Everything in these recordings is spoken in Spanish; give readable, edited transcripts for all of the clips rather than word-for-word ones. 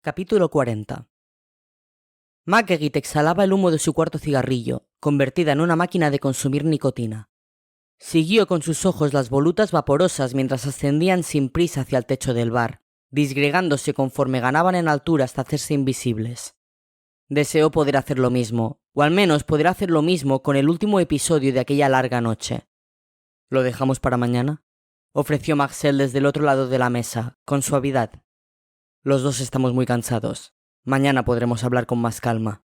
Capítulo 40. Marguerite exhalaba el humo de su cuarto cigarrillo, convertida en una máquina de consumir nicotina. Siguió con sus ojos las volutas vaporosas mientras ascendían sin prisa hacia el techo del bar, disgregándose conforme ganaban en altura hasta hacerse invisibles. Deseó poder hacer lo mismo, o al menos poder hacer lo mismo con el último episodio de aquella larga noche. ¿Lo dejamos para mañana?, ofreció Marcel desde el otro lado de la mesa, con suavidad. Los dos estamos muy cansados. Mañana podremos hablar con más calma.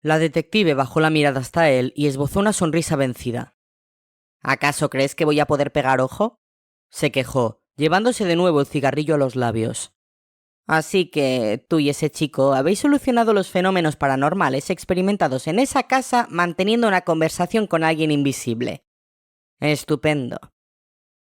La detective bajó la mirada hasta él y esbozó una sonrisa vencida. ¿Acaso crees que voy a poder pegar ojo?, se quejó, llevándose de nuevo el cigarrillo a los labios. Así que tú y ese chico habéis solucionado los fenómenos paranormales experimentados en esa casa manteniendo una conversación con alguien invisible. Estupendo.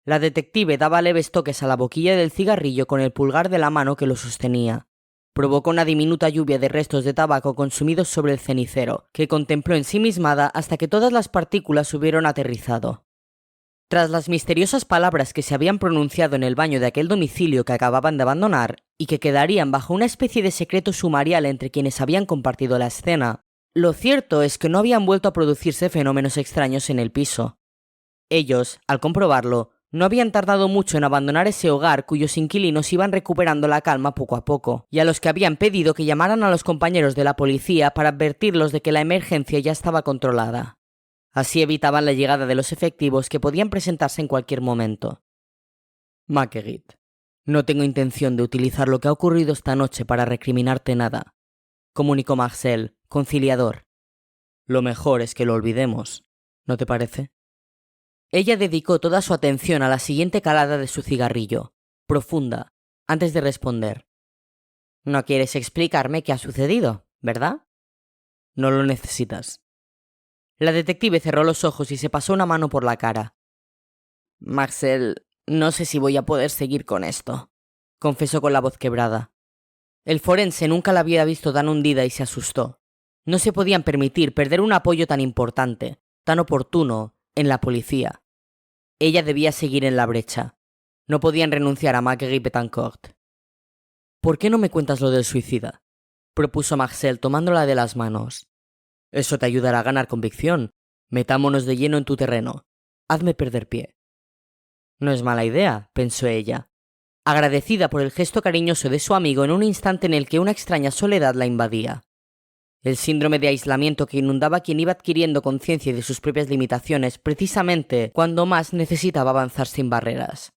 La detective daba leves toques a la boquilla del cigarrillo con el pulgar de la mano que lo sostenía. Provocó una diminuta lluvia de restos de tabaco consumidos sobre el cenicero, que contempló ensimismada hasta que todas las partículas hubieron aterrizado. Tras las misteriosas palabras que se habían pronunciado en el baño de aquel domicilio que acababan de abandonar, y que quedarían bajo una especie de secreto sumarial entre quienes habían compartido la escena, lo cierto es que no habían vuelto a producirse fenómenos extraños en el piso. Ellos, al comprobarlo, no habían tardado mucho en abandonar ese hogar cuyos inquilinos iban recuperando la calma poco a poco, y a los que habían pedido que llamaran a los compañeros de la policía para advertirlos de que la emergencia ya estaba controlada. Así evitaban la llegada de los efectivos que podían presentarse en cualquier momento. Marguerite, no tengo intención de utilizar lo que ha ocurrido esta noche para recriminarte nada, comunicó Marcel, conciliador. Lo mejor es que lo olvidemos, ¿no te parece? Ella dedicó toda su atención a la siguiente calada de su cigarrillo, profunda, antes de responder. No quieres explicarme qué ha sucedido, ¿verdad? No lo necesitas. La detective cerró los ojos y se pasó una mano por la cara. Marcel, no sé si voy a poder seguir con esto, confesó con la voz quebrada. El forense nunca la había visto tan hundida y se asustó. No se podían permitir perder un apoyo tan importante, tan oportuno, en la policía. Ella debía seguir en la brecha. No podían renunciar a Marguerite Betancourt. ¿Por qué no me cuentas lo del suicida?, propuso Marcel tomándola de las manos. Eso te ayudará a ganar convicción. Metámonos de lleno en tu terreno. Hazme perder pie. No es mala idea, pensó ella, agradecida por el gesto cariñoso de su amigo en un instante en el que una extraña soledad la invadía. El síndrome de aislamiento que inundaba a quien iba adquiriendo conciencia de sus propias limitaciones precisamente cuando más necesitaba avanzar sin barreras.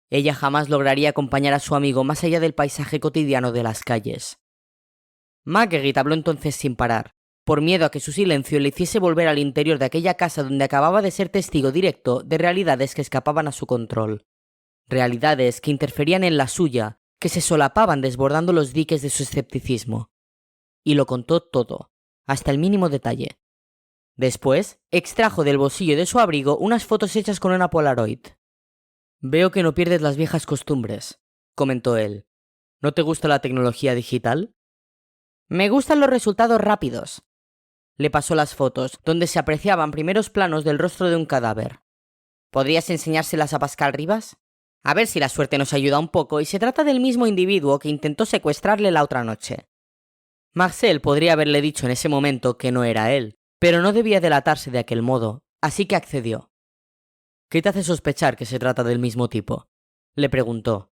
Ella jamás lograría acompañar a su amigo más allá del paisaje cotidiano de las calles. Marguerite habló entonces sin parar, por miedo a que su silencio le hiciese volver al interior de aquella casa donde acababa de ser testigo directo de realidades que escapaban a su control. Realidades que interferían en la suya, que se solapaban desbordando los diques de su escepticismo. Y lo contó todo, hasta el mínimo detalle. Después, extrajo del bolsillo de su abrigo unas fotos hechas con una Polaroid. Veo que no pierdes las viejas costumbres, comentó él. ¿No te gusta la tecnología digital? Me gustan los resultados rápidos. Le pasó las fotos, donde se apreciaban primeros planos del rostro de un cadáver. ¿Podrías enseñárselas a Pascal Rivas? A ver si la suerte nos ayuda un poco y se trata del mismo individuo que intentó secuestrarle la otra noche. Marcel podría haberle dicho en ese momento que no era él, pero no debía delatarse de aquel modo, así que accedió. ¿Qué te hace sospechar que se trata del mismo tipo?, le preguntó.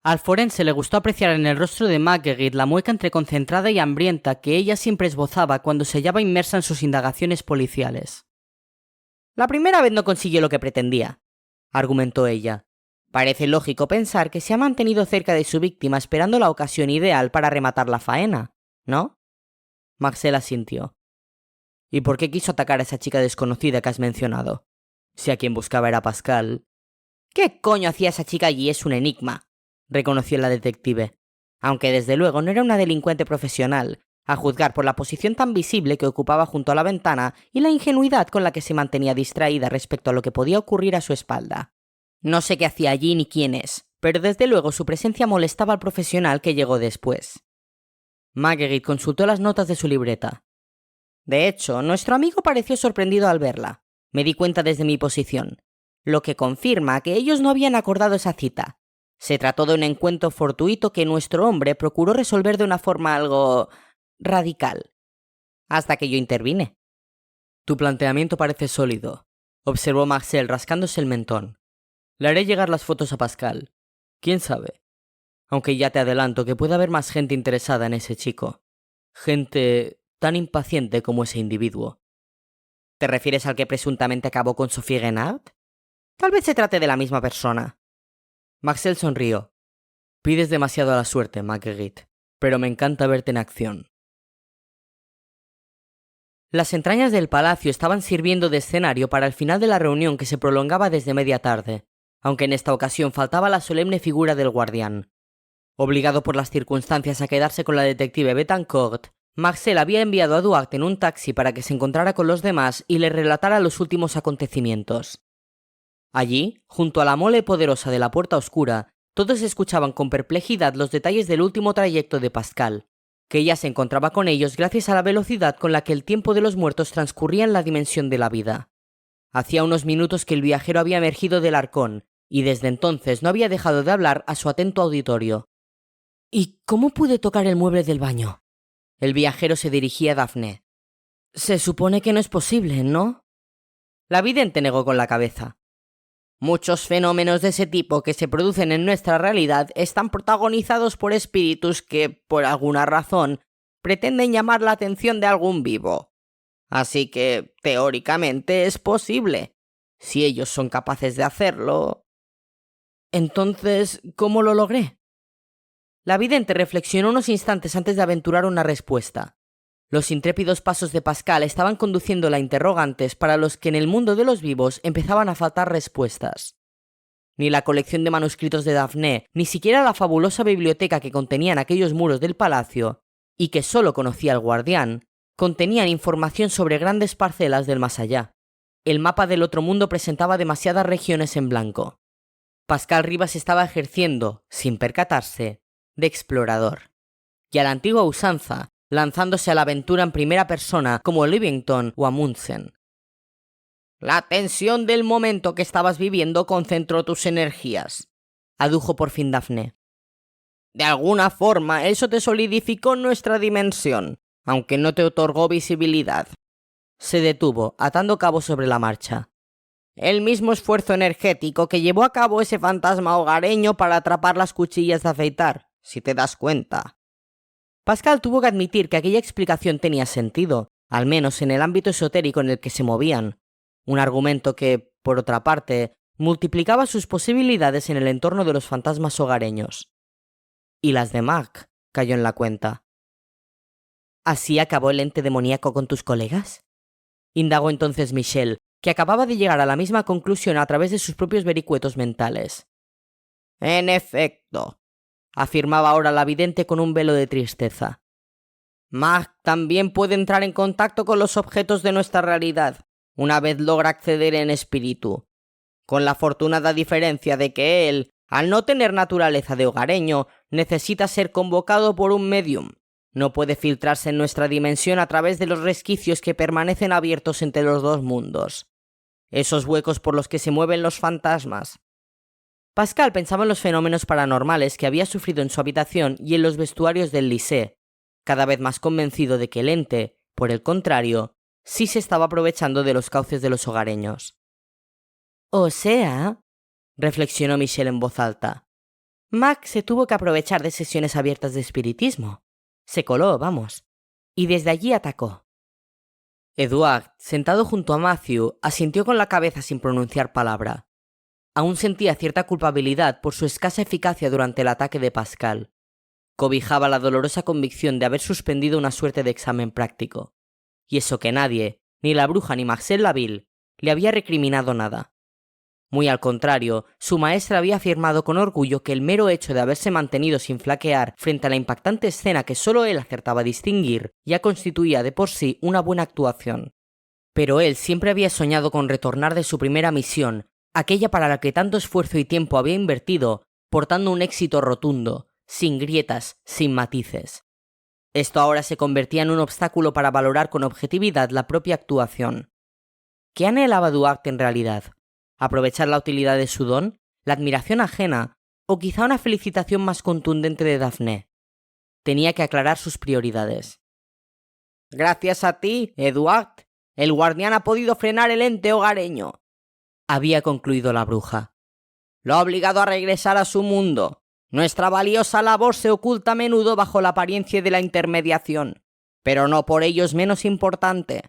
Al forense le gustó apreciar en el rostro de Marguerite la mueca entre concentrada y hambrienta que ella siempre esbozaba cuando se hallaba inmersa en sus indagaciones policiales. La primera vez no consiguió lo que pretendía, argumentó ella. Parece lógico pensar que se ha mantenido cerca de su víctima esperando la ocasión ideal para rematar la faena, ¿no? Marcel asintió. ¿Y por qué quiso atacar a esa chica desconocida que has mencionado? Si a quien buscaba era Pascal. ¿Qué coño hacía esa chica allí? Es un enigma, reconoció la detective, aunque desde luego no era una delincuente profesional, a juzgar por la posición tan visible que ocupaba junto a la ventana y la ingenuidad con la que se mantenía distraída respecto a lo que podía ocurrir a su espalda. No sé qué hacía allí ni quién es, pero desde luego su presencia molestaba al profesional que llegó después. Marguerite consultó las notas de su libreta. De hecho, nuestro amigo pareció sorprendido al verla. Me di cuenta desde mi posición, lo que confirma que ellos no habían acordado esa cita. Se trató de un encuentro fortuito que nuestro hombre procuró resolver de una forma algo radical, hasta que yo intervine. Tu planteamiento parece sólido, observó Marcel rascándose el mentón. Le haré llegar las fotos a Pascal. ¿Quién sabe? Aunque ya te adelanto que puede haber más gente interesada en ese chico. Gente tan impaciente como ese individuo. ¿Te refieres al que presuntamente acabó con Sophie Renard? Tal vez se trate de la misma persona. Marcel sonrió. Pides demasiado a la suerte, Marguerite, pero me encanta verte en acción. Las entrañas del palacio estaban sirviendo de escenario para el final de la reunión que se prolongaba desde media tarde, aunque en esta ocasión faltaba la solemne figura del guardián. Obligado por las circunstancias a quedarse con la detective Betancourt, Marcel había enviado a Duarte en un taxi para que se encontrara con los demás y le relatara los últimos acontecimientos. Allí, junto a la mole poderosa de la puerta oscura, todos escuchaban con perplejidad los detalles del último trayecto de Pascal, que ya se encontraba con ellos gracias a la velocidad con la que el tiempo de los muertos transcurría en la dimensión de la vida. Hacía unos minutos que el viajero había emergido del arcón, y desde entonces no había dejado de hablar a su atento auditorio. ¿Y cómo pude tocar el mueble del baño? El viajero se dirigía a Daphne. Se supone que no es posible, ¿no? La vidente negó con la cabeza. Muchos fenómenos de ese tipo que se producen en nuestra realidad están protagonizados por espíritus que, por alguna razón, pretenden llamar la atención de algún vivo. Así que, teóricamente, es posible. Si ellos son capaces de hacerlo... Entonces, ¿cómo lo logré? La vidente reflexionó unos instantes antes de aventurar una respuesta. Los intrépidos pasos de Pascal estaban conduciéndola a interrogantes para los que en el mundo de los vivos empezaban a faltar respuestas. Ni la colección de manuscritos de Daphne, ni siquiera la fabulosa biblioteca que contenían aquellos muros del palacio, y que solo conocía el guardián, contenían información sobre grandes parcelas del más allá. El mapa del otro mundo presentaba demasiadas regiones en blanco. Pascal Rivas estaba ejerciendo, sin percatarse, de explorador. Y a la antigua usanza, lanzándose a la aventura en primera persona como Livington o Amundsen. La tensión del momento que estabas viviendo concentró tus energías, adujo por fin Daphne. De alguna forma eso te solidificó en nuestra dimensión, aunque no te otorgó visibilidad. Se detuvo, atando cabos sobre la marcha. El mismo esfuerzo energético que llevó a cabo ese fantasma hogareño para atrapar las cuchillas de afeitar, si te das cuenta. Pascal tuvo que admitir que aquella explicación tenía sentido, al menos en el ámbito esotérico en el que se movían, un argumento que, por otra parte, multiplicaba sus posibilidades en el entorno de los fantasmas hogareños. Y las de Marc, cayó en la cuenta. ¿Así acabó el ente demoníaco con tus colegas? Indagó entonces Michel, que acababa de llegar a la misma conclusión a través de sus propios vericuetos mentales. En efecto, afirmaba ahora la vidente con un velo de tristeza. Marc también puede entrar en contacto con los objetos de nuestra realidad, una vez logra acceder en espíritu, con la afortunada diferencia de que él, al no tener naturaleza de hogareño, necesita ser convocado por un medium. No puede filtrarse en nuestra dimensión a través de los resquicios que permanecen abiertos entre los dos mundos. Esos huecos por los que se mueven los fantasmas. Pascal pensaba en los fenómenos paranormales que había sufrido en su habitación y en los vestuarios del Lycée, cada vez más convencido de que el ente, por el contrario, sí se estaba aprovechando de los cauces de los hogareños. O sea, reflexionó Michel en voz alta, Mac se tuvo que aprovechar de sesiones abiertas de espiritismo. Se coló, vamos, y desde allí atacó. Edward, sentado junto a Matthew, asintió con la cabeza sin pronunciar palabra. Aún sentía cierta culpabilidad por su escasa eficacia durante el ataque de Pascal. Cobijaba la dolorosa convicción de haber suspendido una suerte de examen práctico. Y eso que nadie, ni la bruja ni Marcel Laville, le había recriminado nada. Muy al contrario, su maestra había afirmado con orgullo que el mero hecho de haberse mantenido sin flaquear frente a la impactante escena que solo él acertaba a distinguir ya constituía de por sí una buena actuación. Pero él siempre había soñado con retornar de su primera misión, aquella para la que tanto esfuerzo y tiempo había invertido, portando un éxito rotundo, sin grietas, sin matices. Esto ahora se convertía en un obstáculo para valorar con objetividad la propia actuación. ¿Qué anhelaba Duarte en realidad? ¿Aprovechar la utilidad de su don? ¿La admiración ajena? o quizá una felicitación más contundente de Daphne. Tenía que aclarar sus prioridades. «Gracias a ti, Eduard, el guardián ha podido frenar el ente hogareño», había concluido la bruja. «Lo ha obligado a regresar a su mundo. Nuestra valiosa labor se oculta a menudo bajo la apariencia de la intermediación, pero no por ello es menos importante».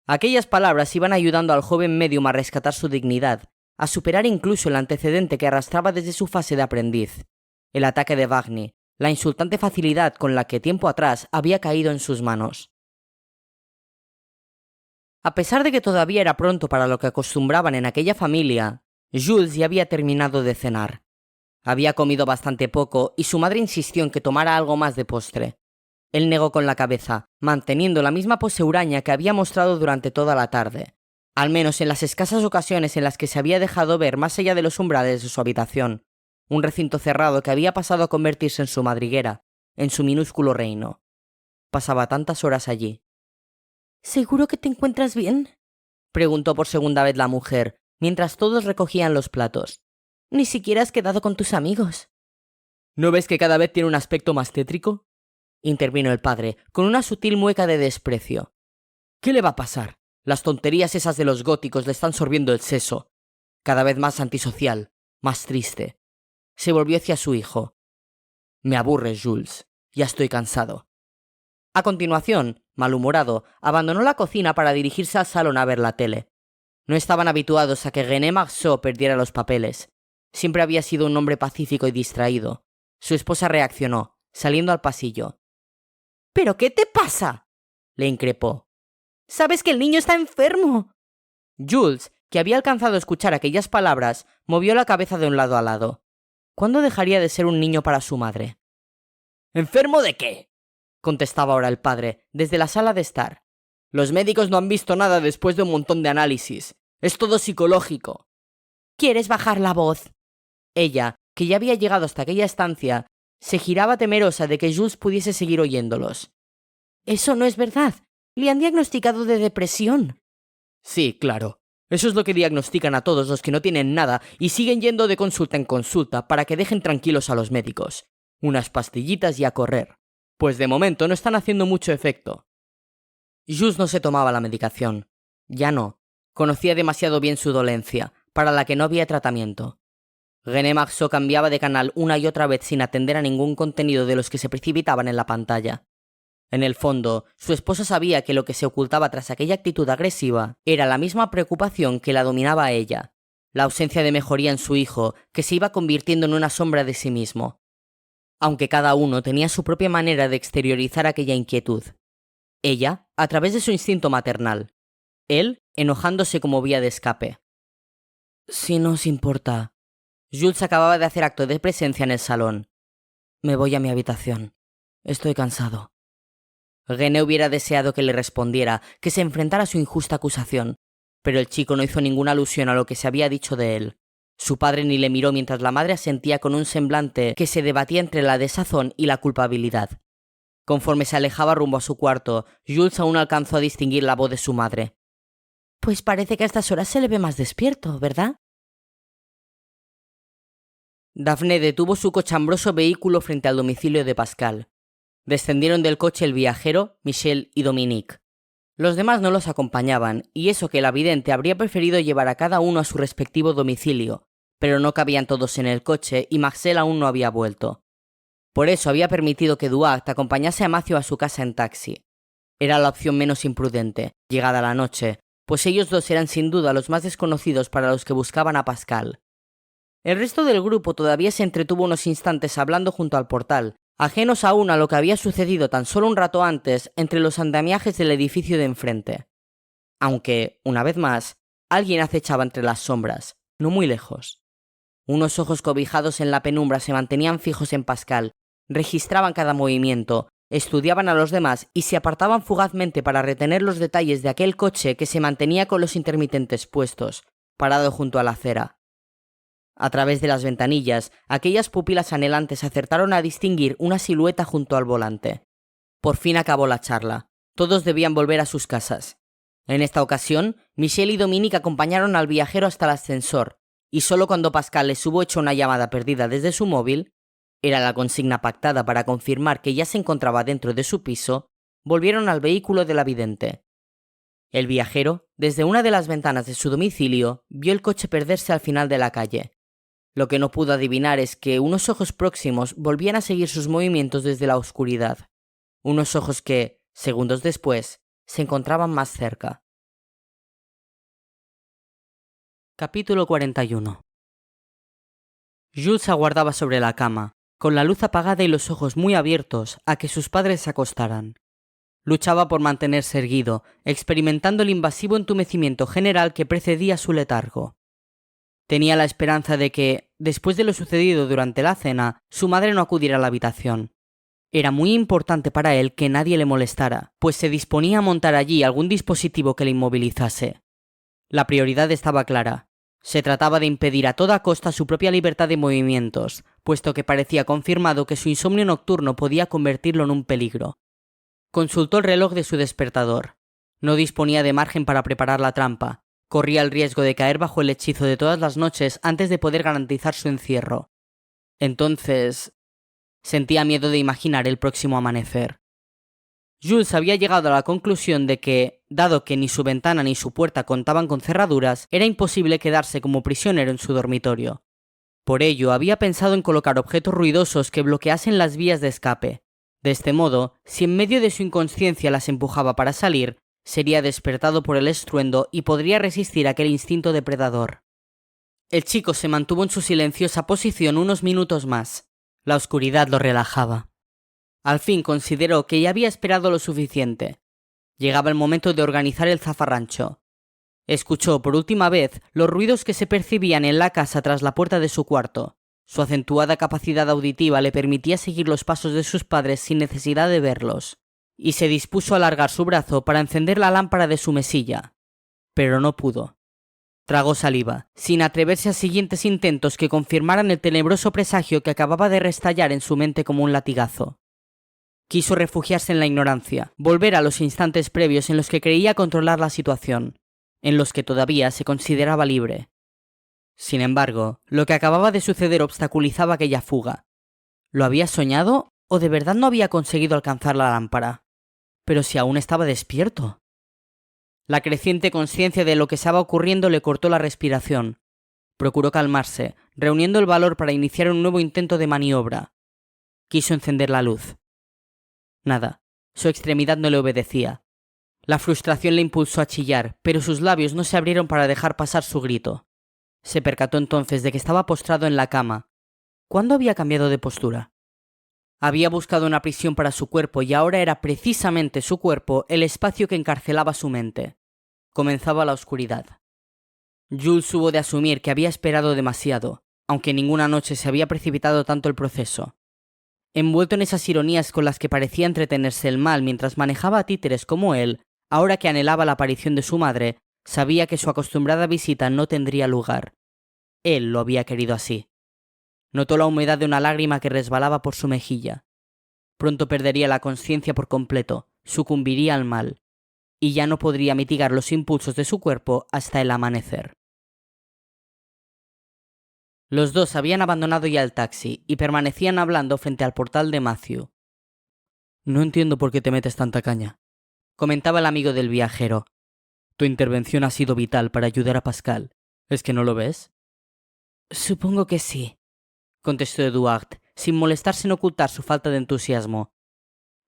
Aquellas palabras iban ayudando al joven medium a rescatar su dignidad, a superar incluso el antecedente que arrastraba desde su fase de aprendiz, el ataque de Wagner, la insultante facilidad con la que tiempo atrás había caído en sus manos. A pesar de que todavía era pronto para lo que acostumbraban en aquella familia, Jules ya había terminado de cenar. Había comido bastante poco y su madre insistió en que tomara algo más de postre. Él negó con la cabeza, manteniendo la misma pose huraña que había mostrado durante toda la tarde, al menos en las escasas ocasiones en las que se había dejado ver más allá de los umbrales de su habitación, un recinto cerrado que había pasado a convertirse en su madriguera, en su minúsculo reino. Pasaba tantas horas allí. «¿Seguro que te encuentras bien?», preguntó por segunda vez la mujer, mientras todos recogían los platos. «Ni siquiera has quedado con tus amigos». «¿No ves que cada vez tiene un aspecto más tétrico?», intervino el padre, con una sutil mueca de desprecio. «¿Qué le va a pasar? Las tonterías esas de los góticos le están sorbiendo el seso. Cada vez más antisocial, más triste». Se volvió hacia su hijo. «Me aburres, Jules. Ya estoy cansado». A continuación, malhumorado, abandonó la cocina para dirigirse al salón a ver la tele. No estaban habituados a que René Marceau perdiera los papeles. Siempre había sido un hombre pacífico y distraído. Su esposa reaccionó, saliendo al pasillo. «¿Pero qué te pasa?», le increpó. «¿Sabes que el niño está enfermo?». Jules, que había alcanzado a escuchar aquellas palabras, movió la cabeza de un lado a lado. ¿Cuándo dejaría de ser un niño para su madre? «¿Enfermo de qué?», contestaba ahora el padre, desde la sala de estar. «Los médicos no han visto nada después de un montón de análisis. Es todo psicológico». «¿Quieres bajar la voz?». Ella, que ya había llegado hasta aquella estancia, se giraba temerosa de que Jules pudiese seguir oyéndolos. «Eso no es verdad. Le han diagnosticado de depresión». «Sí, claro. Eso es lo que diagnostican a todos los que no tienen nada y siguen yendo de consulta en consulta para que dejen tranquilos a los médicos. Unas pastillitas y a correr. Pues de momento no están haciendo mucho efecto». Jules no se tomaba la medicación. Ya no. Conocía demasiado bien su dolencia, para la que no había tratamiento. René Marceau cambiaba de canal una y otra vez sin atender a ningún contenido de los que se precipitaban en la pantalla. En el fondo, su esposa sabía que lo que se ocultaba tras aquella actitud agresiva era la misma preocupación que la dominaba a ella, la ausencia de mejoría en su hijo, que se iba convirtiendo en una sombra de sí mismo. Aunque cada uno tenía su propia manera de exteriorizar aquella inquietud. Ella, a través de su instinto maternal. Él, enojándose como vía de escape. «Si no os importa». Jules acababa de hacer acto de presencia en el salón. «Me voy a mi habitación. Estoy cansado». René hubiera deseado que le respondiera, que se enfrentara a su injusta acusación, pero el chico no hizo ninguna alusión a lo que se había dicho de él. Su padre ni le miró mientras la madre asentía con un semblante que se debatía entre la desazón y la culpabilidad. Conforme se alejaba rumbo a su cuarto, Jules aún alcanzó a distinguir la voz de su madre. «Pues parece que a estas horas se le ve más despierto, ¿verdad?». Daphne detuvo su cochambroso vehículo frente al domicilio de Pascal. Descendieron del coche el viajero, Michel y Dominique. Los demás no los acompañaban, y eso que la vidente habría preferido llevar a cada uno a su respectivo domicilio, pero no cabían todos en el coche y Marcel aún no había vuelto. Por eso había permitido que Duarte acompañase a Matthew a su casa en taxi. Era la opción menos imprudente, llegada la noche, pues ellos dos eran sin duda los más desconocidos para los que buscaban a Pascal. El resto del grupo todavía se entretuvo unos instantes hablando junto al portal, ajenos aún a lo que había sucedido tan solo un rato antes entre los andamiajes del edificio de enfrente. Aunque, una vez más, alguien acechaba entre las sombras, no muy lejos. Unos ojos cobijados en la penumbra se mantenían fijos en Pascal, registraban cada movimiento, estudiaban a los demás y se apartaban fugazmente para retener los detalles de aquel coche que se mantenía con los intermitentes puestos, parado junto a la acera. A través de las ventanillas, aquellas pupilas anhelantes acertaron a distinguir una silueta junto al volante. Por fin acabó la charla. Todos debían volver a sus casas. En esta ocasión, Michel y Dominique acompañaron al viajero hasta el ascensor, y solo cuando Pascal les hubo hecho una llamada perdida desde su móvil, era la consigna pactada para confirmar que ya se encontraba dentro de su piso, volvieron al vehículo de la vidente. El viajero, desde una de las ventanas de su domicilio, vio el coche perderse al final de la calle. Lo que no pudo adivinar es que unos ojos próximos volvían a seguir sus movimientos desde la oscuridad. Unos ojos que, segundos después, se encontraban más cerca. Capítulo 41. Jules aguardaba sobre la cama, con la luz apagada y los ojos muy abiertos a que sus padres se acostaran. Luchaba por mantenerse erguido, experimentando el invasivo entumecimiento general que precedía su letargo. Tenía la esperanza de que, después de lo sucedido durante la cena, su madre no acudiera a la habitación. Era muy importante para él que nadie le molestara, pues se disponía a montar allí algún dispositivo que le inmovilizase. La prioridad estaba clara. Se trataba de impedir a toda costa su propia libertad de movimientos, puesto que parecía confirmado que su insomnio nocturno podía convertirlo en un peligro. Consultó el reloj de su despertador. No disponía de margen para preparar la trampa. Corría el riesgo de caer bajo el hechizo de todas las noches antes de poder garantizar su encierro. Entonces, sentía miedo de imaginar el próximo amanecer. Jules había llegado a la conclusión de que, dado que ni su ventana ni su puerta contaban con cerraduras, era imposible quedarse como prisionero en su dormitorio. Por ello, había pensado en colocar objetos ruidosos que bloqueasen las vías de escape. De este modo, si en medio de su inconsciencia las empujaba para salir, sería despertado por el estruendo y podría resistir aquel instinto depredador. El chico se mantuvo en su silenciosa posición unos minutos más. La oscuridad lo relajaba. Al fin consideró que ya había esperado lo suficiente. Llegaba el momento de organizar el zafarrancho. Escuchó por última vez los ruidos que se percibían en la casa tras la puerta de su cuarto. Su acentuada capacidad auditiva le permitía seguir los pasos de sus padres sin necesidad de verlos, y se dispuso a alargar su brazo para encender la lámpara de su mesilla. Pero no pudo. Tragó saliva, sin atreverse a siguientes intentos que confirmaran el tenebroso presagio que acababa de restallar en su mente como un latigazo. Quiso refugiarse en la ignorancia, volver a los instantes previos en los que creía controlar la situación, en los que todavía se consideraba libre. Sin embargo, lo que acababa de suceder obstaculizaba aquella fuga. ¿Lo había soñado o de verdad no había conseguido alcanzar la lámpara? Pero si aún estaba despierto. La creciente conciencia de lo que estaba ocurriendo le cortó la respiración. Procuró calmarse, reuniendo el valor para iniciar un nuevo intento de maniobra. Quiso encender la luz. Nada, su extremidad no le obedecía. La frustración le impulsó a chillar, pero sus labios no se abrieron para dejar pasar su grito. Se percató entonces de que estaba postrado en la cama. ¿Cuándo había cambiado de postura? Había buscado una prisión para su cuerpo y ahora era precisamente su cuerpo el espacio que encarcelaba su mente. Comenzaba la oscuridad. Jules hubo de asumir que había esperado demasiado, aunque ninguna noche se había precipitado tanto el proceso. Envuelto en esas ironías con las que parecía entretenerse el mal mientras manejaba a títeres como él, ahora que anhelaba la aparición de su madre, sabía que su acostumbrada visita no tendría lugar. Él lo había querido así. Notó la humedad de una lágrima que resbalaba por su mejilla. Pronto perdería la conciencia por completo, sucumbiría al mal, y ya no podría mitigar los impulsos de su cuerpo hasta el amanecer. Los dos habían abandonado ya el taxi y permanecían hablando frente al portal de Matthew. «No entiendo por qué te metes tanta caña», comentaba el amigo del viajero. «Tu intervención ha sido vital para ayudar a Pascal. ¿Es que no lo ves?» «Supongo que sí», contestó Eduard, sin molestarse en ocultar su falta de entusiasmo.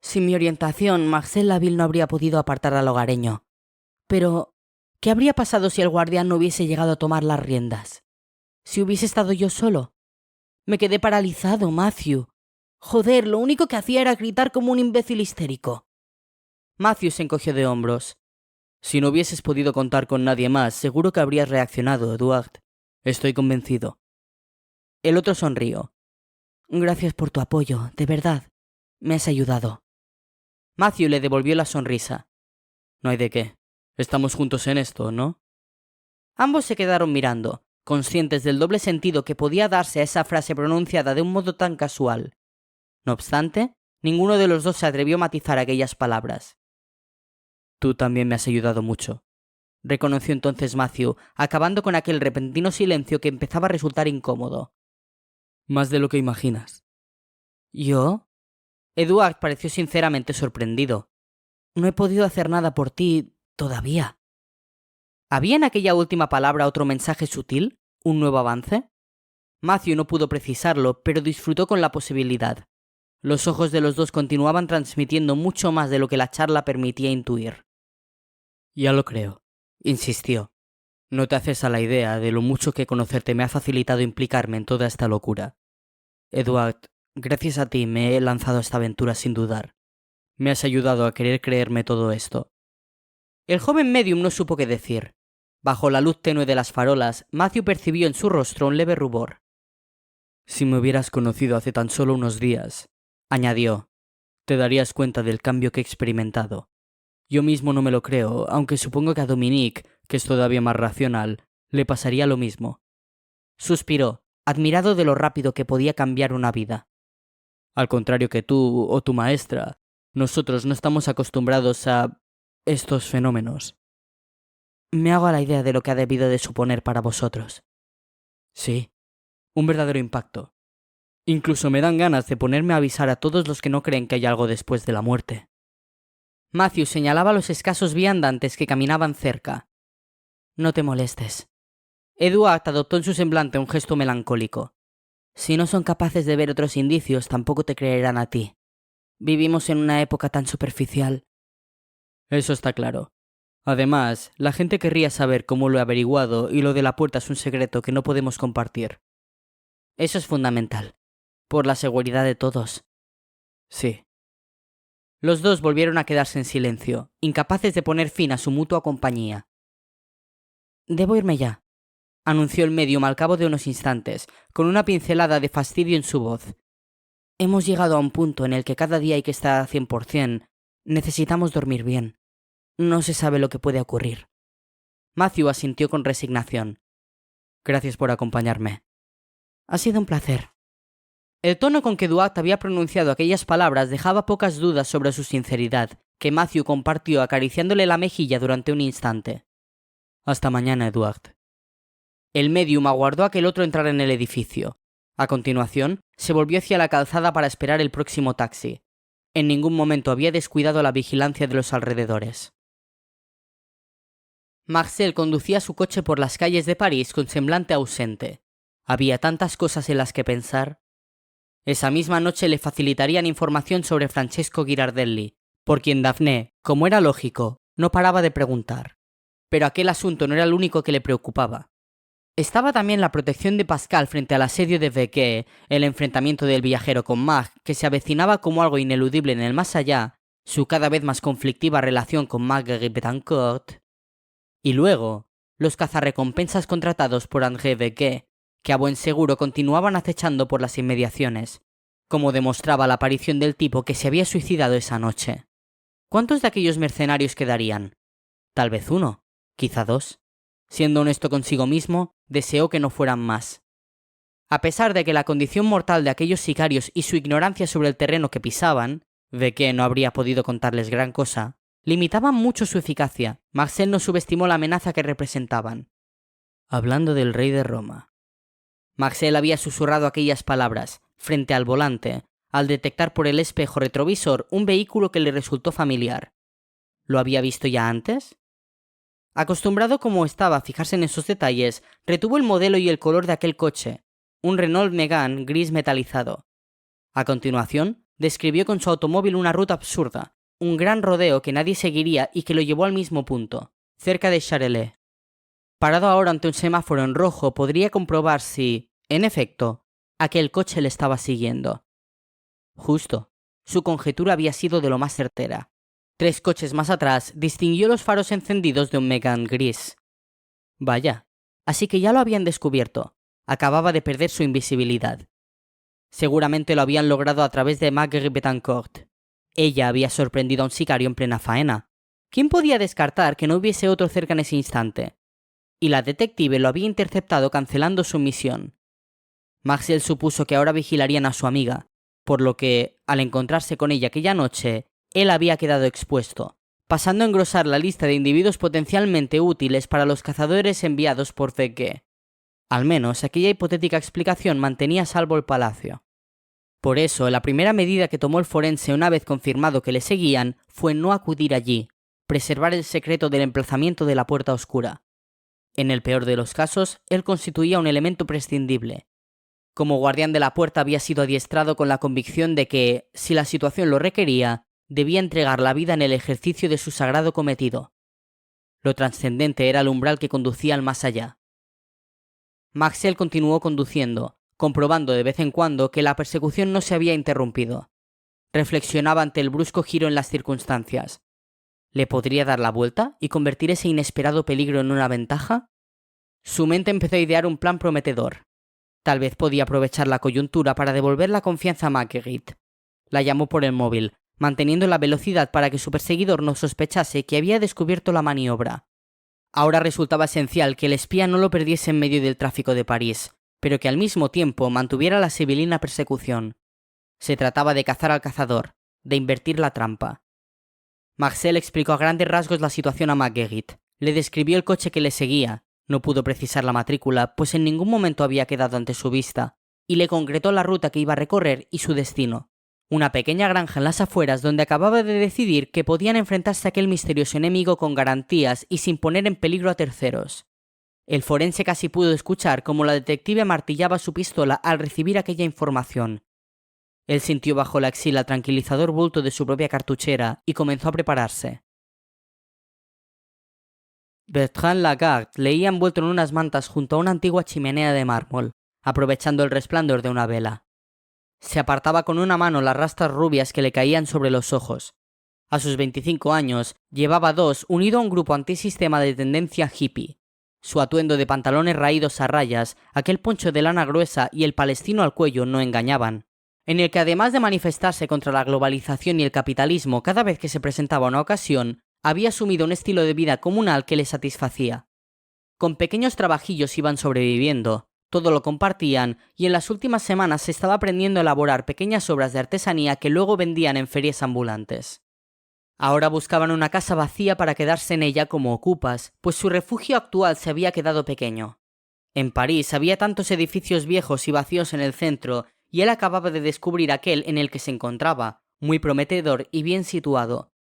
«Sin mi orientación, Marcel Laville no habría podido apartar al hogareño. Pero, ¿qué habría pasado si el guardián no hubiese llegado a tomar las riendas? ¿Si hubiese estado yo solo? Me quedé paralizado, Matthew. Joder, lo único que hacía era gritar como un imbécil histérico». Matthew se encogió de hombros. «Si no hubieses podido contar con nadie más, seguro que habrías reaccionado, Eduard. Estoy convencido». El otro sonrió. «Gracias por tu apoyo, de verdad. Me has ayudado». Matthew le devolvió la sonrisa. «No hay de qué. Estamos juntos en esto, ¿no?» Ambos se quedaron mirando, conscientes del doble sentido que podía darse a esa frase pronunciada de un modo tan casual. No obstante, ninguno de los dos se atrevió a matizar aquellas palabras. «Tú también me has ayudado mucho», reconoció entonces Matthew, acabando con aquel repentino silencio que empezaba a resultar incómodo. Más de lo que imaginas. ¿Yo? Edward pareció sinceramente sorprendido. No he podido hacer nada por ti todavía. ¿Había en aquella última palabra otro mensaje sutil? ¿Un nuevo avance? Matthew no pudo precisarlo, pero disfrutó con la posibilidad. Los ojos de los dos continuaban transmitiendo mucho más de lo que la charla permitía intuir. Ya lo creo, insistió. No te haces a la idea de lo mucho que conocerte me ha facilitado implicarme en toda esta locura. Edward, gracias a ti me he lanzado a esta aventura sin dudar. Me has ayudado a querer creerme todo esto. El joven medium no supo qué decir. Bajo la luz tenue de las farolas, Matthew percibió en su rostro un leve rubor. Si me hubieras conocido hace tan solo unos días, añadió, te darías cuenta del cambio que he experimentado. Yo mismo no me lo creo, aunque supongo que a Dominique, que es todavía más racional, le pasaría lo mismo. Suspiró, admirado de lo rápido que podía cambiar una vida. Al contrario que tú o tu maestra, nosotros no estamos acostumbrados a estos fenómenos. Me hago a la idea de lo que ha debido de suponer para vosotros. Sí, un verdadero impacto. Incluso me dan ganas de ponerme a avisar a todos los que no creen que hay algo después de la muerte. Matthew señalaba los escasos viandantes que caminaban cerca. No te molestes. Edward adoptó en su semblante un gesto melancólico. Si no son capaces de ver otros indicios, tampoco te creerán a ti. Vivimos en una época tan superficial. Eso está claro. Además, la gente querría saber cómo lo he averiguado y lo de la puerta es un secreto que no podemos compartir. Eso es fundamental. Por la seguridad de todos. Sí. Los dos volvieron a quedarse en silencio, incapaces de poner fin a su mutua compañía. Debo irme ya, anunció el medium al cabo de unos instantes, con una pincelada de fastidio en su voz. Hemos llegado a un punto en el que cada día hay que estar al 100%. Necesitamos dormir bien. No se sabe lo que puede ocurrir. Matthew asintió con resignación. Gracias por acompañarme. Ha sido un placer. El tono con que Duarte había pronunciado aquellas palabras dejaba pocas dudas sobre su sinceridad, que Matthew compartió acariciándole la mejilla durante un instante. Hasta mañana, Edward. El medium aguardó a que el otro entrara en el edificio. A continuación, se volvió hacia la calzada para esperar el próximo taxi. En ningún momento había descuidado la vigilancia de los alrededores. Marcel conducía su coche por las calles de París con semblante ausente. Había tantas cosas en las que pensar. Esa misma noche le facilitarían información sobre Francesco Girardelli, por quien Daphné, como era lógico, no paraba de preguntar. Pero aquel asunto no era el único que le preocupaba. Estaba también la protección de Pascal frente al asedio de Vecquet, el enfrentamiento del viajero con Mag, que se avecinaba como algo ineludible en el más allá, su cada vez más conflictiva relación con Marguerite Betancourt, y luego, los cazarrecompensas contratados por André Vecquet, que a buen seguro continuaban acechando por las inmediaciones, como demostraba la aparición del tipo que se había suicidado esa noche. ¿Cuántos de aquellos mercenarios quedarían? Tal vez uno, quizá dos. Siendo honesto consigo mismo, deseó que no fueran más. A pesar de que la condición mortal de aquellos sicarios y su ignorancia sobre el terreno que pisaban, Vecquet no habría podido contarles gran cosa, limitaban mucho su eficacia. Marcel no subestimó la amenaza que representaban. Hablando del rey de Roma. Marcel había susurrado aquellas palabras, frente al volante, al detectar por el espejo retrovisor un vehículo que le resultó familiar. ¿Lo había visto ya antes? Acostumbrado como estaba a fijarse en esos detalles, retuvo el modelo y el color de aquel coche, un Renault Megane gris metalizado. A continuación, describió con su automóvil una ruta absurda, un gran rodeo que nadie seguiría y que lo llevó al mismo punto, cerca de Charelais. Parado ahora ante un semáforo en rojo, podría comprobar si, en efecto, aquel coche le estaba siguiendo. Justo, su conjetura había sido de lo más certera. 3 coches más atrás, distinguió los faros encendidos de un Megane gris. Vaya, así que ya lo habían descubierto. Acababa de perder su invisibilidad. Seguramente lo habían logrado a través de Marguerite Betancourt. Ella había sorprendido a un sicario en plena faena. ¿Quién podía descartar que no hubiese otro cerca en ese instante? Y la detective lo había interceptado cancelando su misión. Marcel supuso que ahora vigilarían a su amiga, por lo que, al encontrarse con ella aquella noche, él había quedado expuesto, pasando a engrosar la lista de individuos potencialmente útiles para los cazadores enviados por Zeke. Al menos aquella hipotética explicación mantenía a salvo el palacio. Por eso, la primera medida que tomó el forense una vez confirmado que le seguían fue no acudir allí, preservar el secreto del emplazamiento de la puerta oscura. En el peor de los casos, él constituía un elemento prescindible. Como guardián de la puerta había sido adiestrado con la convicción de que, si la situación lo requería, debía entregar la vida en el ejercicio de su sagrado cometido. Lo trascendente era el umbral que conducía al más allá. Maxwell continuó conduciendo, comprobando de vez en cuando que la persecución no se había interrumpido. Reflexionaba ante el brusco giro en las circunstancias. ¿Le podría dar la vuelta y convertir ese inesperado peligro en una ventaja? Su mente empezó a idear un plan prometedor. Tal vez podía aprovechar la coyuntura para devolver la confianza a Marguerite. La llamó por el móvil, manteniendo la velocidad para que su perseguidor no sospechase que había descubierto la maniobra. Ahora resultaba esencial que el espía no lo perdiese en medio del tráfico de París, pero que al mismo tiempo mantuviera la sibilina persecución. Se trataba de cazar al cazador, de invertir la trampa. Maxwell explicó a grandes rasgos la situación a Marguerite. Le describió el coche que le seguía, no pudo precisar la matrícula, pues en ningún momento había quedado ante su vista, y le concretó la ruta que iba a recorrer y su destino. Una pequeña granja en las afueras donde acababa de decidir que podían enfrentarse a aquel misterioso enemigo con garantías y sin poner en peligro a terceros. El forense casi pudo escuchar cómo la detective martillaba su pistola al recibir aquella información. Él sintió bajo la axila el tranquilizador bulto de su propia cartuchera y comenzó a prepararse. Bertrand Lagarde leía envuelto en unas mantas junto a una antigua chimenea de mármol, aprovechando el resplandor de una vela. Se apartaba con una mano las rastas rubias que le caían sobre los ojos. A sus 25 años, llevaba dos unido a un grupo antisistema de tendencia hippie. Su atuendo de pantalones raídos a rayas, aquel poncho de lana gruesa y el palestino al cuello no engañaban, en el que además de manifestarse contra la globalización y el capitalismo cada vez que se presentaba una ocasión, había asumido un estilo de vida comunal que le satisfacía. Con pequeños trabajillos iban sobreviviendo, todo lo compartían y en las últimas semanas se estaba aprendiendo a elaborar pequeñas obras de artesanía que luego vendían en ferias ambulantes. Ahora buscaban una casa vacía para quedarse en ella como ocupas, pues su refugio actual se había quedado pequeño. En París había tantos edificios viejos y vacíos en el centro, y él acababa de descubrir aquel en el que se encontraba, muy prometedor y bien situado.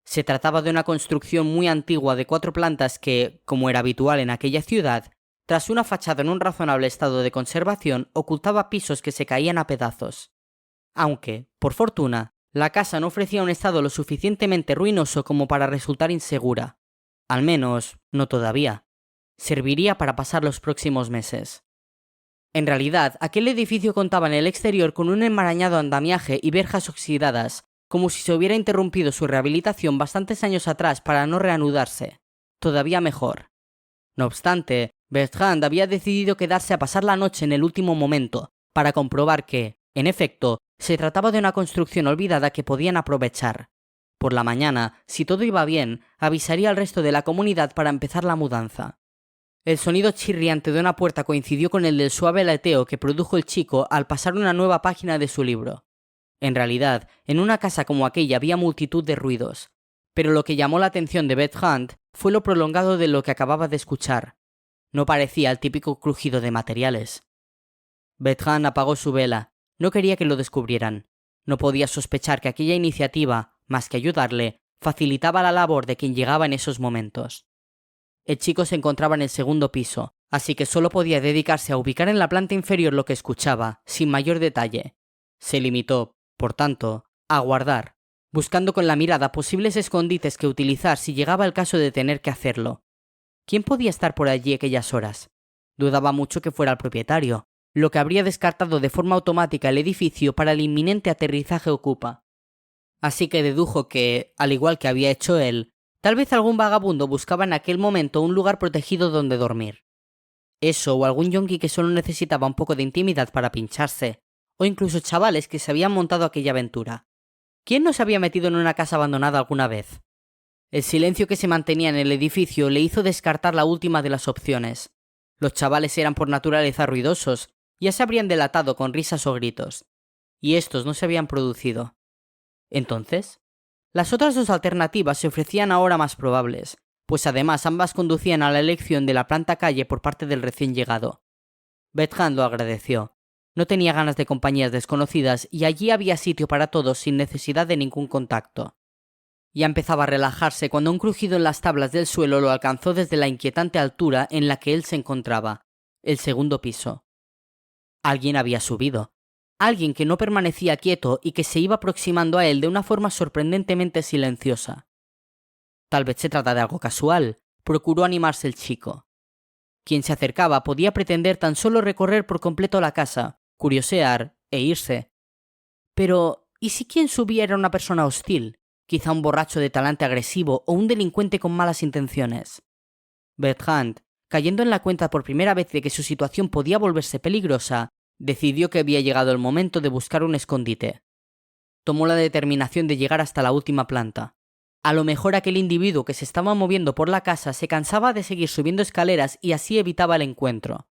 Se trataba de una construcción muy antigua de 4 plantas que, como era habitual en aquella ciudad, tras una fachada en un razonable estado de conservación, ocultaba pisos que se caían a pedazos. Aunque, por fortuna, la casa no ofrecía un estado lo suficientemente ruinoso como para resultar insegura. Al menos, no todavía. Serviría para pasar los próximos meses. En realidad, aquel edificio contaba en el exterior con un enmarañado andamiaje y verjas oxidadas, como si se hubiera interrumpido su rehabilitación bastantes años atrás para no reanudarse. Todavía mejor. No obstante, Bertrand había decidido quedarse a pasar la noche en el último momento, para comprobar que, en efecto, se trataba de una construcción olvidada que podían aprovechar. Por la mañana, si todo iba bien, avisaría al resto de la comunidad para empezar la mudanza. El sonido chirriante de una puerta coincidió con el del suave aleteo que produjo el chico al pasar una nueva página de su libro. En realidad, en una casa como aquella había multitud de ruidos, pero lo que llamó la atención de Bertrand fue lo prolongado de lo que acababa de escuchar. No parecía el típico crujido de materiales. Bertrand apagó su vela. No quería que lo descubrieran. No podía sospechar que aquella iniciativa, más que ayudarle, facilitaba la labor de quien llegaba en esos momentos. El chico se encontraba en el segundo piso, así que solo podía dedicarse a ubicar en la planta inferior lo que escuchaba, sin mayor detalle. Se limitó, por tanto, a aguardar, buscando con la mirada posibles escondites que utilizar si llegaba el caso de tener que hacerlo. ¿Quién podía estar por allí aquellas horas? Dudaba mucho que fuera el propietario, lo que habría descartado de forma automática el edificio para el inminente aterrizaje ocupa. Así que dedujo que, al igual que había hecho él, tal vez algún vagabundo buscaba en aquel momento un lugar protegido donde dormir. Eso o algún yonki que solo necesitaba un poco de intimidad para pincharse, o incluso chavales que se habían montado aquella aventura. ¿Quién no se había metido en una casa abandonada alguna vez? El silencio que se mantenía en el edificio le hizo descartar la última de las opciones. Los chavales eran por naturaleza ruidosos, ya se habrían delatado con risas o gritos, y estos no se habían producido. Entonces, Las otras dos alternativas se ofrecían ahora más probables, pues además ambas conducían a la elección de la planta calle por parte del recién llegado. Bertrand lo agradeció. No tenía ganas de compañías desconocidas y allí había sitio para todos sin necesidad de ningún contacto. Ya empezaba a relajarse cuando un crujido en las tablas del suelo lo alcanzó desde la inquietante altura en la que él se encontraba, el segundo piso. Alguien había subido. Alguien que no permanecía quieto y que se iba aproximando a él de una forma sorprendentemente silenciosa. Tal vez se trata de algo casual, procuró animarse el chico. Quien se acercaba podía pretender tan solo recorrer por completo la casa, curiosear e irse. Pero, ¿y si quien subía era una persona hostil? Quizá un borracho de talante agresivo o un delincuente con malas intenciones. Bertrand, cayendo en la cuenta por primera vez de que su situación podía volverse peligrosa, decidió que había llegado el momento de buscar un escondite. Tomó la determinación de llegar hasta la última planta. A lo mejor aquel individuo que se estaba moviendo por la casa se cansaba de seguir subiendo escaleras y así evitaba el encuentro.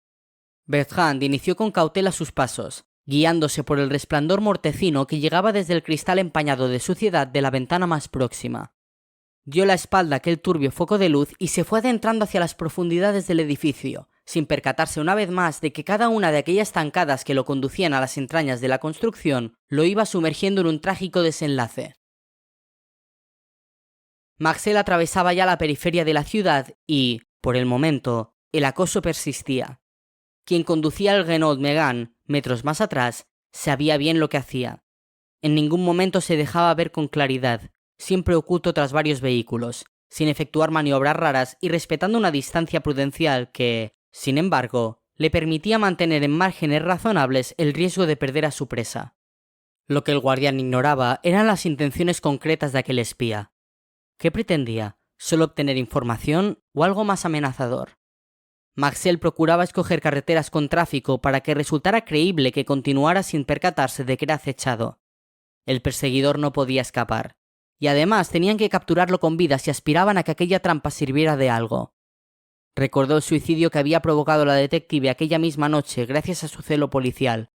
Bertrand inició con cautela sus pasos, guiándose por el resplandor mortecino que llegaba desde el cristal empañado de suciedad de la ventana más próxima. Dio la espalda a aquel turbio foco de luz y se fue adentrando hacia las profundidades del edificio, sin percatarse una vez más de que cada una de aquellas zancadas que lo conducían a las entrañas de la construcción lo iba sumergiendo en un trágico desenlace. Marcel atravesaba ya la periferia de la ciudad y, por el momento, el acoso persistía. Quien conducía el Renault Megane, metros más atrás, sabía bien lo que hacía. En ningún momento se dejaba ver con claridad, siempre oculto tras varios vehículos, sin efectuar maniobras raras y respetando una distancia prudencial que, sin embargo, le permitía mantener en márgenes razonables el riesgo de perder a su presa. Lo que el guardián ignoraba eran las intenciones concretas de aquel espía. ¿Qué pretendía? ¿Solo obtener información o algo más amenazador? Marcel procuraba escoger carreteras con tráfico para que resultara creíble que continuara sin percatarse de que era acechado. El perseguidor no podía escapar, y además tenían que capturarlo con vida si aspiraban a que aquella trampa sirviera de algo. Recordó el suicidio que había provocado la detective aquella misma noche gracias a su celo policial.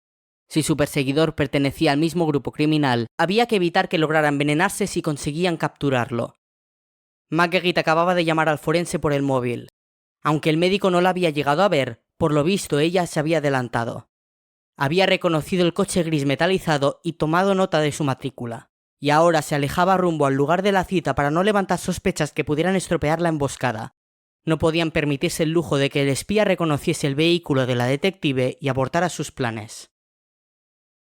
Si su perseguidor pertenecía al mismo grupo criminal, había que evitar que lograra envenenarse si conseguían capturarlo. Marguerite acababa de llamar al forense por el móvil. Aunque el médico no la había llegado a ver, por lo visto ella se había adelantado. Había reconocido el coche gris metalizado y tomado nota de su matrícula, y ahora se alejaba rumbo al lugar de la cita para no levantar sospechas que pudieran estropear la emboscada. No podían permitirse el lujo de que el espía reconociese el vehículo de la detective y abortara sus planes.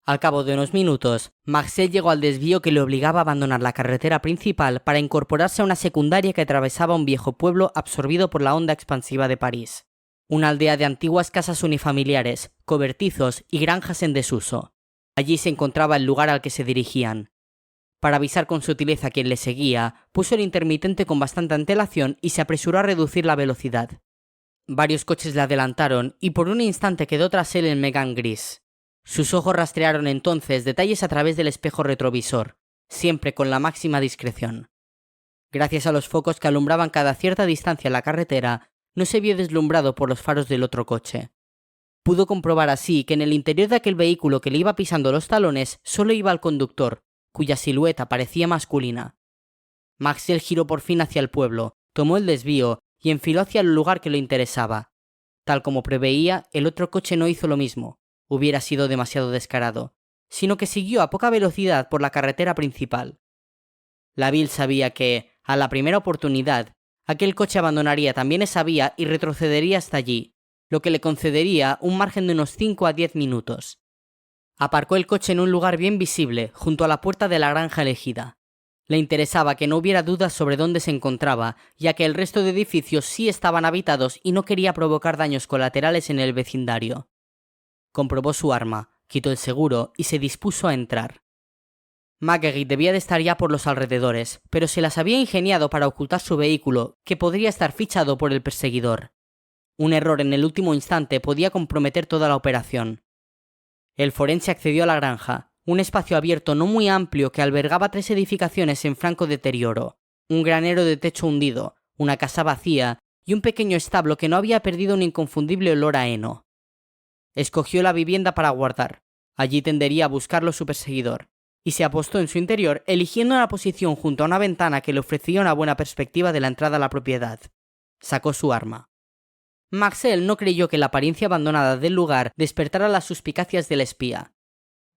Al cabo de unos minutos, Marcel llegó al desvío que le obligaba a abandonar la carretera principal para incorporarse a una secundaria que atravesaba un viejo pueblo absorbido por la onda expansiva de París. Una aldea de antiguas casas unifamiliares, cobertizos y granjas en desuso. Allí se encontraba el lugar al que se dirigían. Para avisar con sutileza a quien le seguía, puso el intermitente con bastante antelación y se apresuró a reducir la velocidad. Varios coches le adelantaron y por un instante quedó tras él el Megane gris. Sus ojos rastrearon entonces detalles a través del espejo retrovisor, siempre con la máxima discreción. Gracias a los focos que alumbraban cada cierta distancia la carretera, no se vio deslumbrado por los faros del otro coche. Pudo comprobar así que en el interior de aquel vehículo que le iba pisando los talones solo iba el conductor, cuya silueta parecía masculina. Marcel giró por fin hacia el pueblo, tomó el desvío y enfiló hacia el lugar que le interesaba. Tal como preveía, el otro coche no hizo lo mismo. Hubiera sido demasiado descarado, sino que siguió a poca velocidad por la carretera principal. Laville sabía que, a la primera oportunidad, aquel coche abandonaría también esa vía y retrocedería hasta allí, lo que le concedería un margen de unos 5 a 10 minutos. Aparcó el coche en un lugar bien visible, junto a la puerta de la granja elegida. Le interesaba que no hubiera dudas sobre dónde se encontraba, ya que el resto de edificios sí estaban habitados y no quería provocar daños colaterales en el vecindario. Comprobó su arma, quitó el seguro y se dispuso a entrar. Marguerite debía de estar ya por los alrededores, pero se las había ingeniado para ocultar su vehículo, que podría estar fichado por el perseguidor. Un error en el último instante podía comprometer toda la operación. El forense accedió a la granja, un espacio abierto no muy amplio que albergaba 3 edificaciones en franco deterioro, un granero de techo hundido, una casa vacía y un pequeño establo que no había perdido un inconfundible olor a heno. Escogió la vivienda para guardar. Allí tendería a buscarlo su perseguidor. y se apostó en su interior, eligiendo una posición junto a una ventana que le ofrecía una buena perspectiva de la entrada a la propiedad. Sacó su arma. Marcel no creyó que la apariencia abandonada del lugar despertara las suspicacias del espía.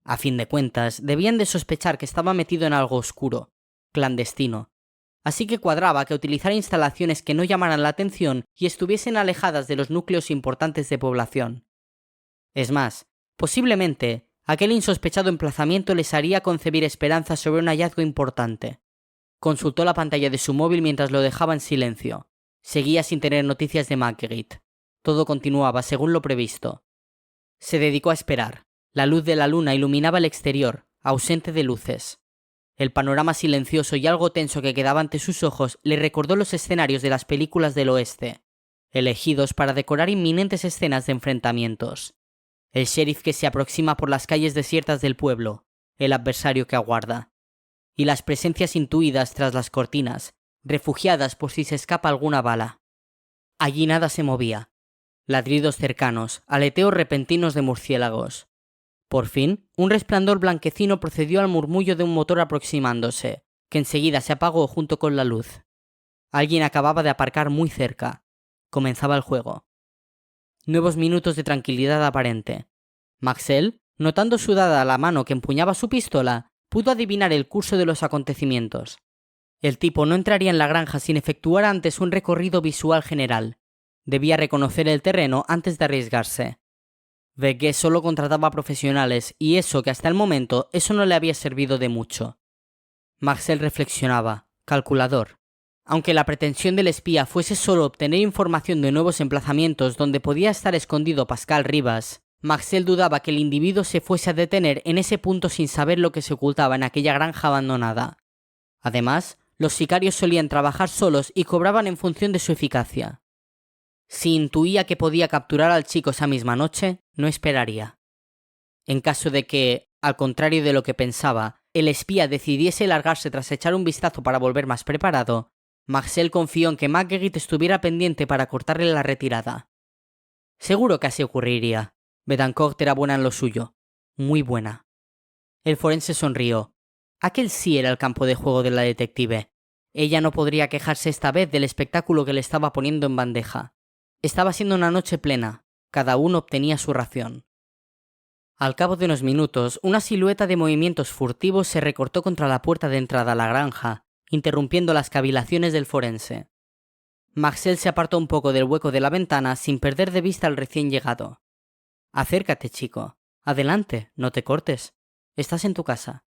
A fin de cuentas, debían de sospechar que estaba metido en algo oscuro, clandestino. Así que cuadraba que utilizara instalaciones que no llamaran la atención y estuviesen alejadas de los núcleos importantes de población. Es más, posiblemente, aquel insospechado emplazamiento les haría concebir esperanzas sobre un hallazgo importante. Consultó la pantalla de su móvil mientras lo dejaba en silencio. Seguía sin tener noticias de Marguerite. Todo continuaba según lo previsto. Se dedicó a esperar. La luz de la luna iluminaba el exterior, ausente de luces. El panorama silencioso y algo tenso que quedaba ante sus ojos le recordó los escenarios de las películas del oeste, elegidos para decorar inminentes escenas de enfrentamientos. El sheriff que se aproxima por las calles desiertas del pueblo, el adversario que aguarda. Y las presencias intuidas tras las cortinas, refugiadas por si se escapa alguna bala. Allí nada se movía. Ladridos cercanos, aleteos repentinos de murciélagos. Por fin, un resplandor blanquecino procedió al murmullo de un motor aproximándose, que enseguida se apagó junto con la luz. Alguien acababa de aparcar muy cerca. Comenzaba el juego. Nuevos minutos de tranquilidad aparente. Marcel, notando sudada la mano que empuñaba su pistola, pudo adivinar el curso de los acontecimientos. El tipo no entraría en la granja sin efectuar antes un recorrido visual general. Debía reconocer el terreno antes de arriesgarse. Vegué solo contrataba profesionales y eso que hasta el momento eso no le había servido de mucho. Marcel reflexionaba, calculador. Aunque la pretensión del espía fuese solo obtener información de nuevos emplazamientos donde podía estar escondido Pascal Rivas, Marcel dudaba que el individuo se fuese a detener en ese punto sin saber lo que se ocultaba en aquella granja abandonada. Además, los sicarios solían trabajar solos y cobraban en función de su eficacia. Si intuía que podía capturar al chico esa misma noche, no esperaría. En caso de que, al contrario de lo que pensaba, el espía decidiese largarse tras echar un vistazo para volver más preparado, Marcel confió en que Marguerite estuviera pendiente para cortarle la retirada. Seguro que así ocurriría. Betancourt era buena en lo suyo. Muy buena. El forense sonrió. Aquel sí era el campo de juego de la detective. Ella no podría quejarse esta vez del espectáculo que le estaba poniendo en bandeja. Estaba siendo una noche plena. Cada uno obtenía su ración. Al cabo de unos minutos, una silueta de movimientos furtivos se recortó contra la puerta de entrada a la granja, interrumpiendo las cavilaciones del forense. Marcel se apartó un poco del hueco de la ventana sin perder de vista al recién llegado. Acércate, chico. Adelante, no te cortes. Estás en tu casa.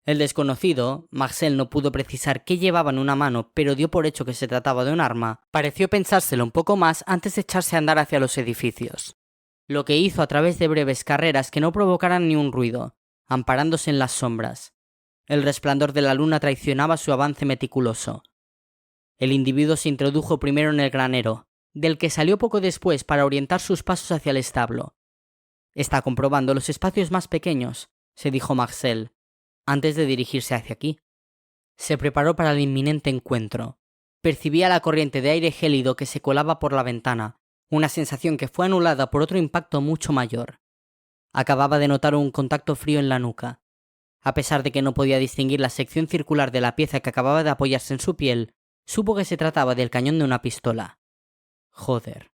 El desconocido, Marcel no pudo precisar qué llevaba en una mano, pero dio por hecho que se trataba de un arma, pareció pensárselo un poco más antes de echarse a andar hacia los edificios. Lo que hizo a través de breves carreras que no provocaran ni un ruido, amparándose en las sombras. El resplandor de la luna traicionaba su avance meticuloso. El individuo se introdujo primero en el granero, del que salió poco después para orientar sus pasos hacia el establo. Está comprobando los espacios más pequeños, se dijo Marcel, antes de dirigirse hacia aquí. Se preparó para el inminente encuentro. Percibía la corriente de aire gélido que se colaba por la ventana, una sensación que fue anulada por otro impacto mucho mayor. Acababa de notar un contacto frío en la nuca. A pesar de que no podía distinguir la sección circular de la pieza que acababa de apoyarse en su piel, supo que se trataba del cañón de una pistola. Joder.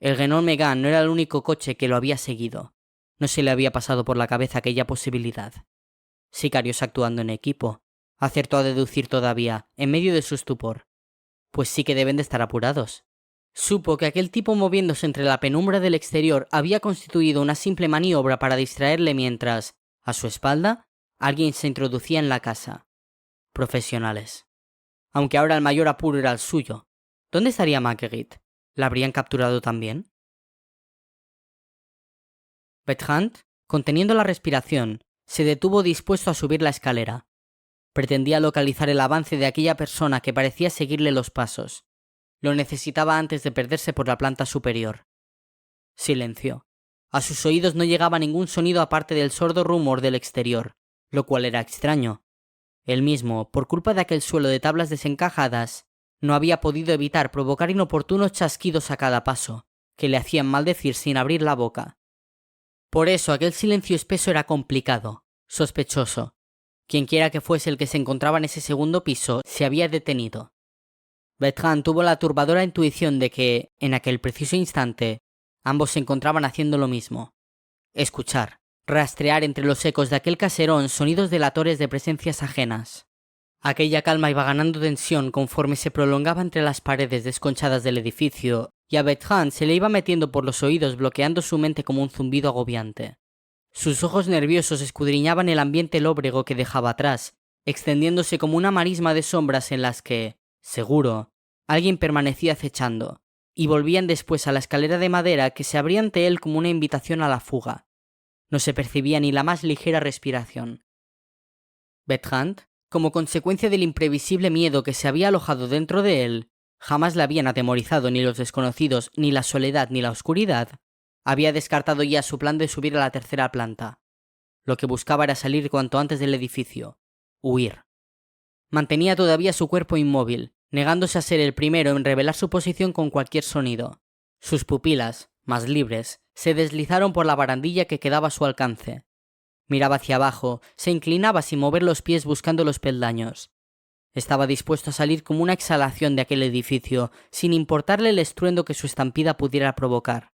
El Renault Megane no era el único coche que lo había seguido. No se le había pasado por la cabeza aquella posibilidad. Sicarios actuando en equipo. Acertó a deducir todavía, en medio de su estupor. Pues sí que deben de estar apurados. Supo que aquel tipo moviéndose entre la penumbra del exterior había constituido una simple maniobra para distraerle mientras, a su espalda, alguien se introducía en la casa. Profesionales. Aunque ahora el mayor apuro era el suyo. ¿Dónde estaría Marguerite? ¿La habrían capturado también? Bertrand, conteniendo la respiración, se detuvo dispuesto a subir la escalera. Pretendía localizar el avance de aquella persona que parecía seguirle los pasos. Lo necesitaba antes de perderse por la planta superior. Silencio. A sus oídos no llegaba ningún sonido aparte del sordo rumor del exterior, lo cual era extraño. Él mismo, por culpa de aquel suelo de tablas desencajadas, no había podido evitar provocar inoportunos chasquidos a cada paso, que le hacían maldecir sin abrir la boca. Por eso aquel silencio espeso era complicado. Sospechoso. Quienquiera que fuese el que se encontraba en ese segundo piso se había detenido. Bertrand tuvo la turbadora intuición de que, en aquel preciso instante, ambos se encontraban haciendo lo mismo. Escuchar, rastrear entre los ecos de aquel caserón sonidos delatores de presencias ajenas. Aquella calma iba ganando tensión conforme se prolongaba entre las paredes desconchadas del edificio, y a Bertrand se le iba metiendo por los oídos bloqueando su mente como un zumbido agobiante. Sus ojos nerviosos escudriñaban el ambiente lóbrego que dejaba atrás, extendiéndose como una marisma de sombras en las que, seguro, alguien permanecía acechando, y volvían después a la escalera de madera que se abría ante él como una invitación a la fuga. No se percibía ni la más ligera respiración. Bertrand, como consecuencia del imprevisible miedo que se había alojado dentro de él, jamás le habían atemorizado ni los desconocidos, ni la soledad, ni la oscuridad, había descartado ya su plan de subir a la tercera planta. Lo que buscaba era salir cuanto antes del edificio, huir. Mantenía todavía su cuerpo inmóvil, negándose a ser el primero en revelar su posición con cualquier sonido. Sus pupilas, más libres, se deslizaron por la barandilla que quedaba a su alcance. Miraba hacia abajo, se inclinaba sin mover los pies buscando los peldaños. Estaba dispuesto a salir como una exhalación de aquel edificio, sin importarle el estruendo que su estampida pudiera provocar.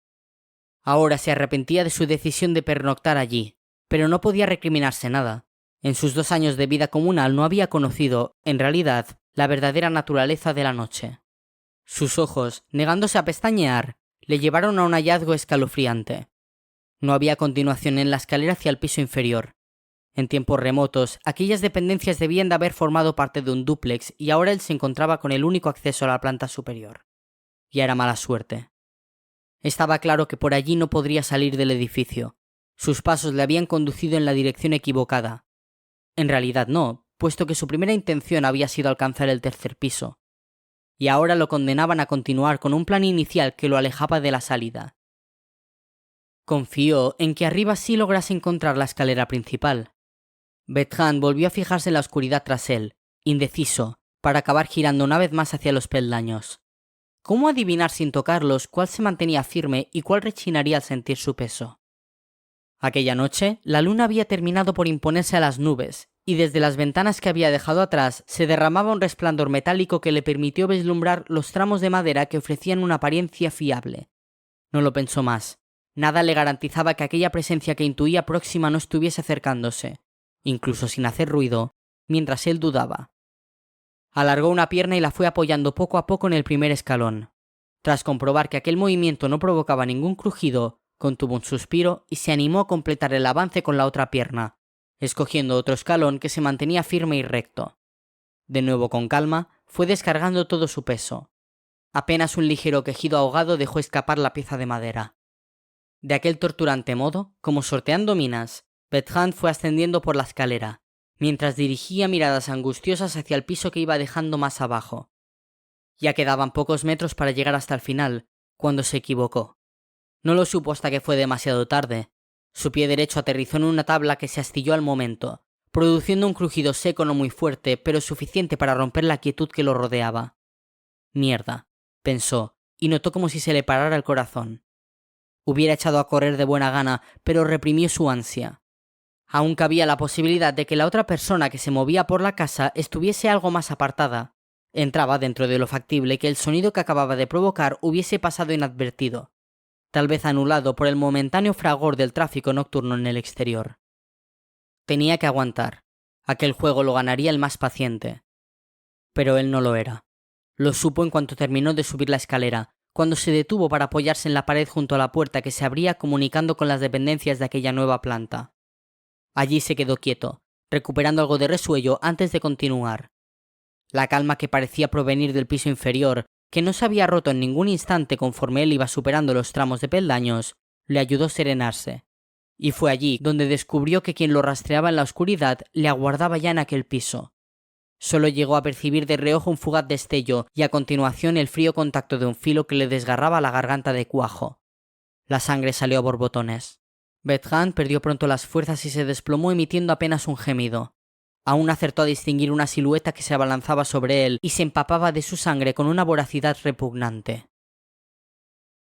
Ahora se arrepentía de su decisión de pernoctar allí, pero no podía recriminarse nada. En sus 2 años de vida comunal no había conocido, en realidad, la verdadera naturaleza de la noche. Sus ojos, negándose a pestañear, le llevaron a un hallazgo escalofriante. No había continuación en la escalera hacia el piso inferior. En tiempos remotos, aquellas dependencias debían de haber formado parte de un dúplex y ahora él se encontraba con el único acceso a la planta superior. Ya era mala suerte. Estaba claro que por allí no podría salir del edificio. Sus pasos le habían conducido en la dirección equivocada. En realidad no, puesto que su primera intención había sido alcanzar el 3er piso. Y ahora lo condenaban a continuar con un plan inicial que lo alejaba de la salida. Confió en que arriba sí lograse encontrar la escalera principal. Bertrand volvió a fijarse en la oscuridad tras él, indeciso, para acabar girando una vez más hacia los peldaños. ¿Cómo adivinar sin tocarlos cuál se mantenía firme y cuál rechinaría al sentir su peso? Aquella noche, la luna había terminado por imponerse a las nubes, y desde las ventanas que había dejado atrás se derramaba un resplandor metálico que le permitió vislumbrar los tramos de madera que ofrecían una apariencia fiable. No lo pensó más. Nada le garantizaba que aquella presencia que intuía próxima no estuviese acercándose, incluso sin hacer ruido, mientras él dudaba. Alargó una pierna y la fue apoyando poco a poco en el primer escalón. Tras comprobar que aquel movimiento no provocaba ningún crujido, contuvo un suspiro y se animó a completar el avance con la otra pierna, escogiendo otro escalón que se mantenía firme y recto. De nuevo con calma, fue descargando todo su peso. Apenas un ligero quejido ahogado dejó escapar la pieza de madera. De aquel torturante modo, como sorteando minas, Bertrand fue ascendiendo por la escalera, mientras dirigía miradas angustiosas hacia el piso que iba dejando más abajo. Ya quedaban pocos metros para llegar hasta el final, cuando se equivocó. No lo supo hasta que fue demasiado tarde. Su pie derecho aterrizó en una tabla que se astilló al momento, produciendo un crujido seco no muy fuerte, pero suficiente para romper la quietud que lo rodeaba. Mierda, pensó, y notó como si se le parara el corazón. Hubiera echado a correr de buena gana, pero reprimió su ansia. Aún cabía la posibilidad de que la otra persona que se movía por la casa estuviese algo más apartada. Entraba dentro de lo factible que el sonido que acababa de provocar hubiese pasado inadvertido, tal vez anulado por el momentáneo fragor del tráfico nocturno en el exterior. Tenía que aguantar. Aquel juego lo ganaría el más paciente. Pero él no lo era. Lo supo en cuanto terminó de subir la escalera, cuando se detuvo para apoyarse en la pared junto a la puerta que se abría comunicando con las dependencias de aquella nueva planta. Allí se quedó quieto, recuperando algo de resuello antes de continuar. La calma que parecía provenir del piso inferior, que no se había roto en ningún instante conforme él iba superando los tramos de peldaños, le ayudó a serenarse. Y fue allí donde descubrió que quien lo rastreaba en la oscuridad le aguardaba ya en aquel piso. Solo llegó a percibir de reojo un fugaz destello y a continuación el frío contacto de un filo que le desgarraba la garganta de cuajo. La sangre salió a borbotones. Bertrand perdió pronto las fuerzas y se desplomó emitiendo apenas un gemido. Aún acertó a distinguir una silueta que se abalanzaba sobre él y se empapaba de su sangre con una voracidad repugnante.